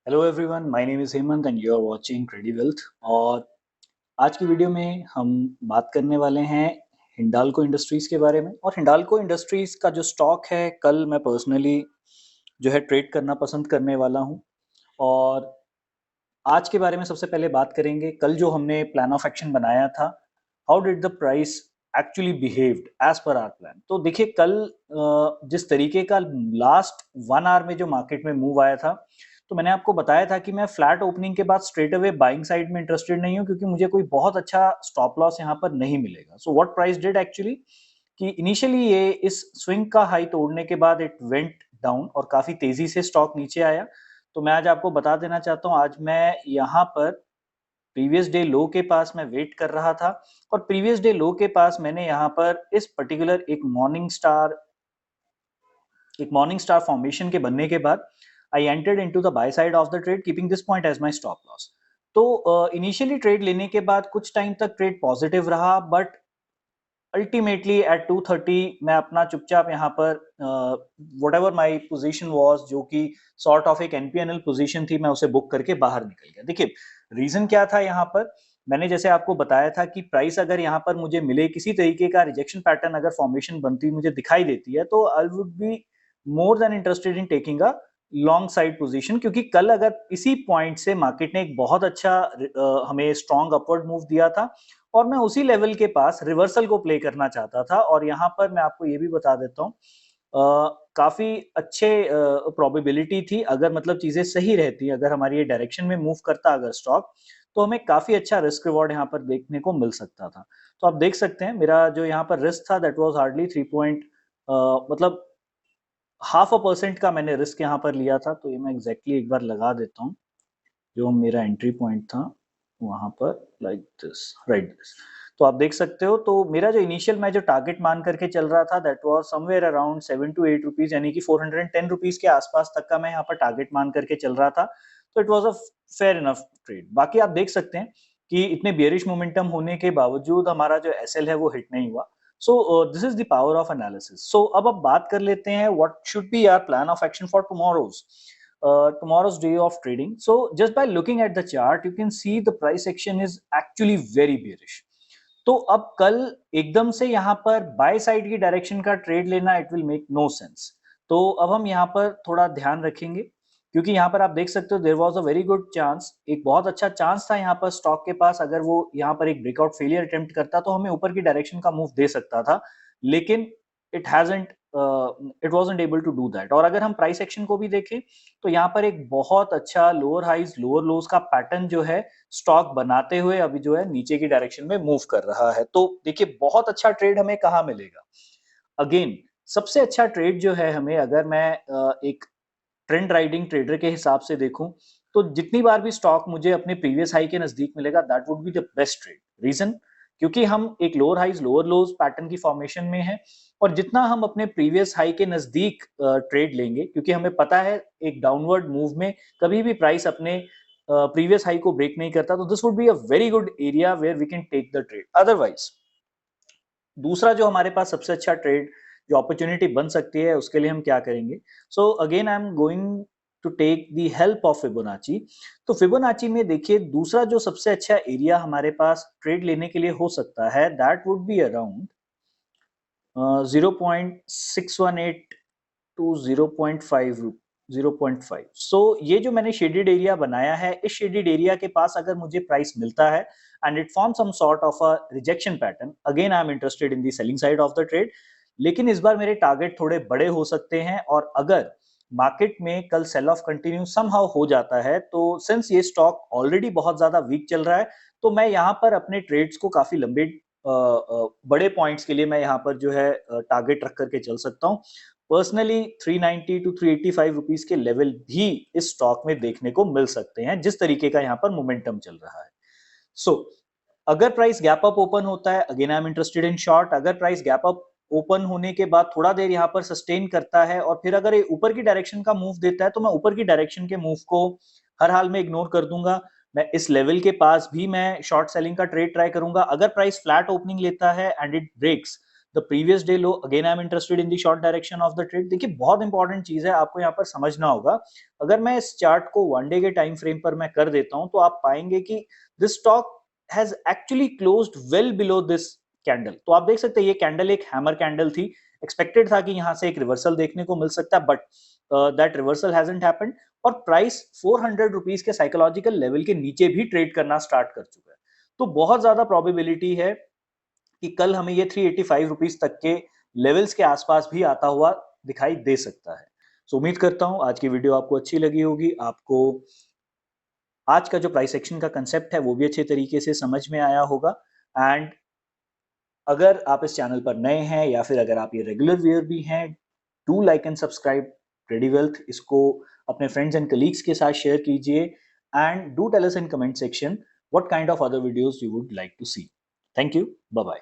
Hello everyone, my name is Hemant and you are watching Trady Wealth. और आज की video में हम बात करने वाले हैं हिंडाल्को इंडस्ट्रीज़ के बारे में। और हिंडाल्को इंडस्ट्रीज़ का जो स्टॉक है, कल मैं पर्सनली जो है ट्रेड करना पसंद करने वाला हूँ। और आज के बारे में सबसे पहले बात करेंगे, कल जो हमने प्लान ऑफ एक्शन बनाया था, how did the price actually behaved as per our plan. तो देखिए कल जिस तरीके का लास्ट 1 आवर में जो मार्केट में मूव आया था, तो मैंने आपको बताया था कि मैं फ्लैट ओपनिंग के बाद स्ट्रेट अवे बाइंग साइड में इंटरेस्टेड नहीं हूँ, क्योंकि मुझे कोई बहुत अच्छा स्टॉप लॉस यहाँ पर नहीं मिलेगा। So what price did actually कि इनिशियली ये इस स्विंग का हाई तोड़ने के बाद इट वेंट डाउन और काफी तेजी से स्टॉक नीचे आया। तो मैं आज आपको बता देना चाहता हूँ, आज मैं यहाँ पर प्रीवियस डे लो के पास मैं वेट कर रहा था। और प्रीवियस डे लो के पास मैंने यहाँ पर इस पर्टिकुलर एक मॉर्निंग स्टार फॉर्मेशन के बनने के बाद I entered into the buy side of the trade, keeping this point as my stop loss. तो इनिशियली ट्रेड लेने के बाद कुछ टाइम तक ट्रेड पॉजिटिव रहा, बट अल्टीमेटली एट 2:30 मैं अपना चुपचाप यहाँ पर whatever my position was, जो कि सॉर्ट ऑफ एक एनपीएनएल पोजिशन थी, मैं उसे बुक करके बाहर निकल गया। देखिए रीजन क्या था यहाँ पर, मैंने जैसे आपको बताया था कि प्राइस अगर यहाँ पर मुझे मिले, किसी तरीके का रिजेक्शन पैटर्न अगर फॉर्मेशन बनती मुझे दिखाई देती है, तो I would be more than interested in taking a long side position. क्योंकि कल अगर इसी पॉइंट से मार्केट ने एक बहुत अच्छा हमें स्ट्रॉन्ग अपवर्ड मूव दिया था, और मैं उसी लेवल के पास रिवर्सल को प्ले करना चाहता था। और यहाँ पर मैं आपको ये भी बता देता हूँ, काफी अच्छे प्रोबेबिलिटी थी, अगर मतलब चीजें सही रहती, अगर हमारी ये डायरेक्शन में मूव करता अगर स्टॉक, तो हमें काफी अच्छा रिस्क रिवॉर्ड यहाँ पर देखने को मिल सकता था। तो आप देख सकते हैं मेरा जो यहाँ पर रिस्क था दैट वाज हार्डली 3 पॉइंट, मतलब 0.5% का मैंने रिस्क यहाँ पर लिया था। तो ये मैं एग्जैक्टली एक बार लगा देता हूँ, जो मेरा एंट्री पॉइंट था वहां पर, लाइक दिस, राइट दिस। तो आप देख सकते हो, तो मेरा जो इनिशियल मैं जो टारगेट मान करके चल रहा था that was somewhere around 7 to 8 rupees, यानी कि 410 रुपीज के आसपास तक का मैं यहाँ पर टारगेट मान करके चल रहा था। तो it was a fair enough trade. बाकी आप देख सकते हैं कि इतने बियरिश मोमेंटम होने के बावजूद हमारा जो एसएल है वो हिट नहीं हुआ। So this is the power of analysis. सो अब बात कर लेते हैं what should be our plan of action for tomorrow's, tomorrow's day of trading. So just by looking at the chart, you can see the price action is actually very bearish. तो अब कल एकदम से यहाँ पर बाय साइड की direction का trade लेना, it will make no sense. तो अब हम यहाँ पर थोड़ा ध्यान रखेंगे, क्योंकि यहाँ पर आप देख सकते हो there was a very good chance, एक बहुत अच्छा चांस था यहाँ पर स्टॉक के पास, अगर वो यहाँ पर एक ब्रेकआउट फेलियर अटेम्प्ट करता तो हमें ऊपर की डायरेक्शन का मूव दे सकता था। लेकिन it hasn't it wasn't able to do that. और अगर हम प्राइस एक्शन को भी देखें, तो यहाँ पर एक बहुत अच्छा लोअर हाइज लोअर लोज का पैटर्न जो है स्टॉक बनाते हुए अभी जो है नीचे की डायरेक्शन में मूव कर रहा है। तो देखिए बहुत अच्छा ट्रेड हमें कहाँ मिलेगा। अगेन सबसे अच्छा ट्रेड जो है हमें, अगर मैं एक ट्रेंड राइडिंग ट्रेडर के हिसाब से देखूं, तो जितनी बार भी स्टॉक मुझे अपने प्रीवियस हाई के नजदीक मिलेगा that would be the best trade. Region, क्योंकि हम एक lower highs lower lows pattern की फॉर्मेशन में है, और जितना हम अपने प्रीवियस हाई के नजदीक ट्रेड लेंगे, क्योंकि हमें पता है एक डाउनवर्ड मूव में कभी भी प्राइस अपने प्रीवियस हाई को ब्रेक नहीं करता, तो this would be a very good area where we can take the trade. Otherwise दूसरा जो हमारे पास सबसे अच्छा ट्रेड जो अपॉर्चुनिटी बन सकती है, उसके लिए हम क्या करेंगे। So again I am going to take the help of Fibonacci. तो फिबोनाची में देखिए दूसरा जो सबसे अच्छा एरिया हमारे पास ट्रेड लेने के लिए हो सकता है that would be around 0.618 to 0.5। So ये जो मैंने शेडेड एरिया बनाया है, इस शेडेड एरिया के पास अगर मुझे प्राइस मिलता है and it form some sort of a rejection pattern, again I am interested in the selling side of the trade. लेकिन इस बार मेरे टारगेट थोड़े बड़े हो सकते हैं, और अगर मार्केट में कल सेल ऑफ कंटिन्यू समहाउ हो जाता है, तो सिंस ये स्टॉक ऑलरेडी बहुत ज्यादा वीक चल रहा है, तो मैं यहाँ पर अपने ट्रेड्स को काफी लंबे बड़े पॉइंट्स के लिए मैं यहाँ पर जो है टारगेट रख करके चल सकता हूँ। पर्सनली 390 टू 385 रुपीज के लेवल भी इस स्टॉक में देखने को मिल सकते हैं, जिस तरीके का यहाँ पर मोमेंटम चल रहा है। सो अगर प्राइस गैप अप ओपन होता है, again I am interested in short. अगर प्राइस गैप अप ओपन होने के बाद थोड़ा देर यहाँ पर सस्टेन करता है, और फिर अगर ये ऊपर की डायरेक्शन का मूव देता है, तो मैं ऊपर की डायरेक्शन के मूव को हर हाल में इग्नोर कर दूंगा। मैं इस लेवल के पास भी मैं शॉर्ट सेलिंग का ट्रेड ट्राई करूंगा। अगर प्राइस फ्लैट ओपनिंग लेता है and it breaks the previous day low, again I am interested in the short direction of the trade. देखिए बहुत इंपॉर्टेंट चीज है, आपको यहाँ पर समझना होगा। अगर मैं इस चार्ट को वन डे के टाइम फ्रेम पर मैं कर देता हूं तो आप पाएंगे कि this stock has actually closed well below this candle. तो आप देख सकते हैं ये कैंडल एक हैमर कैंडल थी, एक्सपेक्टेड था कि यहां से एक रिवर्सल देखने को मिल सकता है, but that reversal hasn't happened और प्राइस 400 रुपीज के साइकोलॉजिकल लेवल के नीचे भी ट्रेड करना स्टार्ट कर चुका है। तो बहुत ज्यादा प्रोबेबिलिटी है कि कल हमें ये 385 रुपीज तक के लेवल्स के आसपास भी आता हुआ दिखाई दे सकता है। सो उम्मीद करता हूं आज की वीडियो आपको अच्छी लगी होगी, आपको आज का जो प्राइस एक्शन का कंसेप्ट है वो भी अच्छे तरीके से समझ में आया होगा। एंड अगर आप इस चैनल पर नए हैं या फिर अगर आप ये रेगुलर व्यूअर भी हैं, do like and subscribe Trady Wealth. इसको अपने फ्रेंड्स एंड कलीग्स के साथ शेयर कीजिए and do tell us in comment section what kind of other videos you would like to see. Thank you, bye bye.